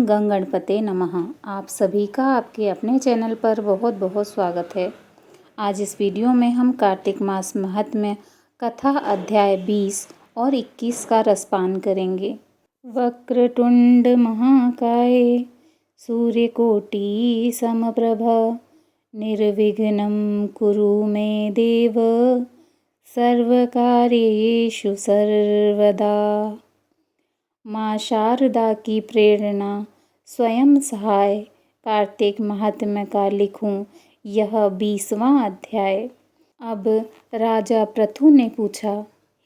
गंग गणपते नमः। आप सभी का आपके अपने चैनल पर बहुत बहुत स्वागत है। आज इस वीडियो में हम कार्तिक मास महात्म्य कथा अध्याय 20 और 21 का रसपान करेंगे। वक्रतुंड महाकाय सूर्यकोटि समप्रभ निर्विघ्नं कुरु मे देव सर्वकार्येषु सर्वदा। माँ शारदा की प्रेरणा स्वयं सहाय कार्तिक महात्म्य का लिखूं यह 20वां अध्याय। अब राजा पृथु ने पूछा,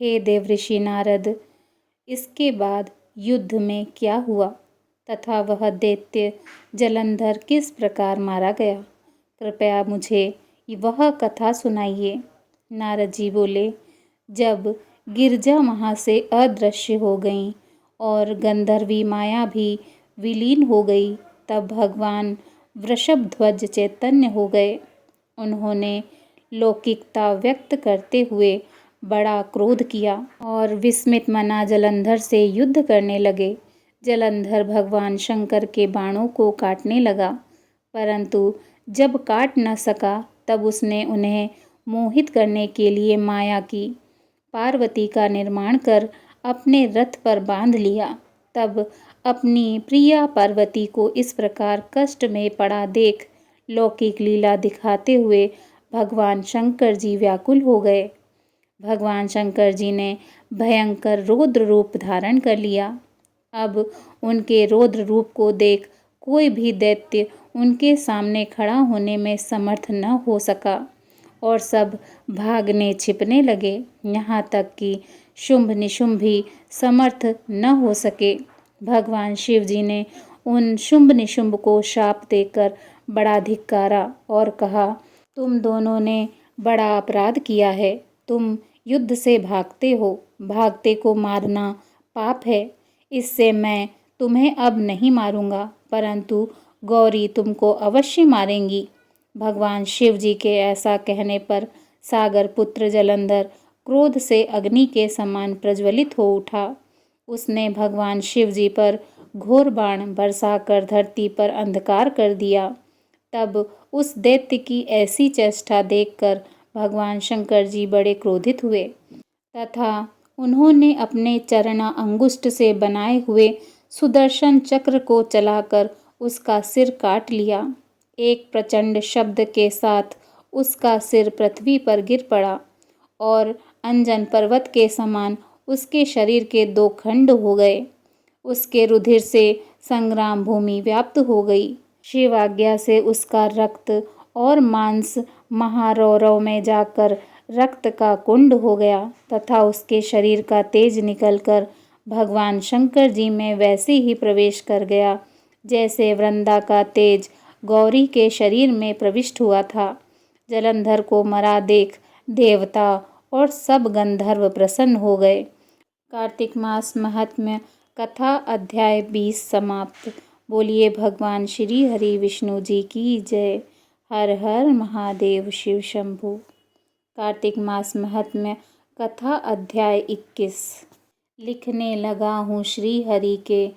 हे देवऋषि नारद, इसके बाद युद्ध में क्या हुआ तथा वह दैत्य जलंधर किस प्रकार मारा गया? कृपया मुझे वह कथा सुनाइए। नारद जी बोले, जब गिरजा वहाँ से अदृश्य हो गईं और गंधर्वी माया भी विलीन हो गई, तब भगवान वृषभध्वज चैतन्य हो गए। उन्होंने लौकिकता व्यक्त करते हुए बड़ा क्रोध किया और विस्मित मना जलंधर से युद्ध करने लगे। जलंधर भगवान शंकर के बाणों को काटने लगा, परंतु जब काट न सका तब उसने उन्हें मोहित करने के लिए माया की पार्वती का निर्माण कर अपने रथ पर बांध लिया। तब अपनी प्रिया पार्वती को इस प्रकार कष्ट में पड़ा देख लौकिक लीला दिखाते हुए भगवान शंकर जी व्याकुल हो गए। भगवान शंकर जी ने भयंकर रौद्र रूप धारण कर लिया। अब उनके रौद्र रूप को देख कोई भी दैत्य उनके सामने खड़ा होने में समर्थ न हो सका और सब भागने छिपने लगे, यहाँ तक कि शुंभ निशुंभ भी समर्थ न हो सके। भगवान शिव जी ने उन शुंभ निशुंभ को शाप देकर बड़ा धिक्कारा और कहा, तुम दोनों ने बड़ा अपराध किया है। तुम युद्ध से भागते हो, भागते को मारना पाप है। इससे मैं तुम्हें अब नहीं मारूंगा, परंतु गौरी तुमको अवश्य मारेंगी। भगवान शिव जी के ऐसा कहने पर सागर पुत्र जलंधर क्रोध से अग्नि के समान प्रज्वलित हो उठा। उसने भगवान शिव जी पर घोर बाण बरसाकर धरती पर अंधकार कर दिया। तब उस दैत्य की ऐसी चेष्टा देखकर भगवान शंकर जी बड़े क्रोधित हुए तथा उन्होंने अपने चरणा अंगुष्ठ से बनाए हुए सुदर्शन चक्र को चलाकर उसका सिर काट लिया। एक प्रचंड शब्द के साथ उसका सिर पृथ्वी पर गिर पड़ा और अंजन पर्वत के समान उसके शरीर के 2 खंड हो गए। उसके रुधिर से संग्राम भूमि व्याप्त हो गई। शिव आज्ञा से उसका रक्त और मांस महारौरव में जाकर रक्त का कुंड हो गया तथा उसके शरीर का तेज निकलकर भगवान शंकर जी में वैसे ही प्रवेश कर गया जैसे वृंदा का तेज गौरी के शरीर में प्रविष्ट हुआ था। जलंधर को मरा देख देवता और सब गंधर्व प्रसन्न हो गए। कार्तिक मास महात्म्य कथा अध्याय 20 समाप्त। बोलिए भगवान श्री हरि विष्णु जी की जय। हर हर महादेव शिव शंभु। कार्तिक मास महात्म्य कथा अध्याय 21। लिखने लगा हूँ श्री हरि के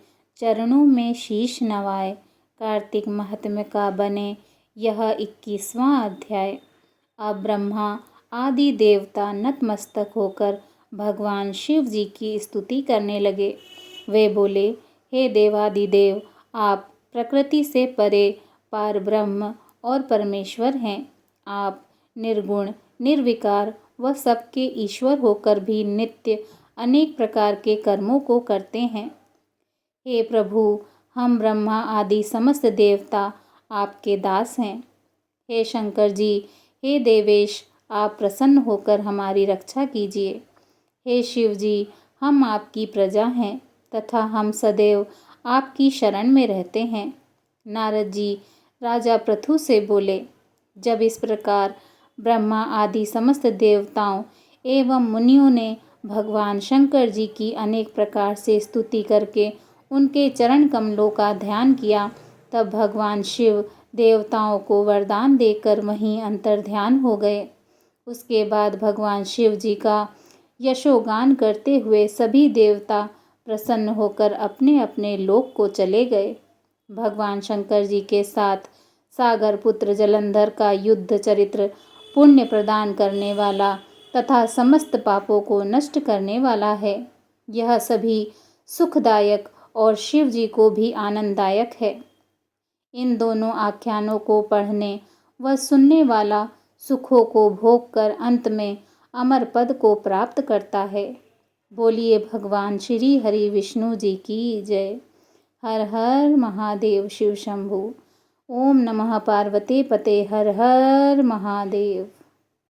चरणों में शीश नवाए। कार्तिक महात्म्य का बने यह 21वां अध्याय। अब ब्रह्मा आदि देवता नतमस्तक होकर भगवान शिव जी की स्तुति करने लगे। वे बोले, हे देवादिदेव, आप प्रकृति से परे पार ब्रह्म और परमेश्वर हैं। आप निर्गुण निर्विकार व सबके ईश्वर होकर भी नित्य अनेक प्रकार के कर्मों को करते हैं। हे प्रभु, हम ब्रह्मा आदि समस्त देवता आपके दास हैं। हे शंकर जी, हे देवेश, आप प्रसन्न होकर हमारी रक्षा कीजिए। हे शिव जी, हम आपकी प्रजा हैं तथा हम सदैव आपकी शरण में रहते हैं। नारद जी राजा पृथु से बोले, जब इस प्रकार ब्रह्मा आदि समस्त देवताओं एवं मुनियों ने भगवान शंकर जी की अनेक प्रकार से स्तुति करके उनके चरण कमलों का ध्यान किया, तब भगवान शिव देवताओं को वरदान देकर वहीं अंतर्ध्यान हो गए। उसके बाद भगवान शिव जी का यशोगान करते हुए सभी देवता प्रसन्न होकर अपने अपने लोक को चले गए। भगवान शंकर जी के साथ सागर पुत्र जलंधर का युद्ध चरित्र पुण्य प्रदान करने वाला तथा समस्त पापों को नष्ट करने वाला है। यह सभी सुखदायक और शिव जी को भी आनंददायक है। इन दोनों आख्यानों को पढ़ने व सुनने वाला सुखों को भोग कर अंत में अमर पद को प्राप्त करता है। बोलिए भगवान श्री हरि विष्णु जी की जय। हर हर महादेव शिव शंभु। ओम नमः पार्वती पते हर हर महादेव।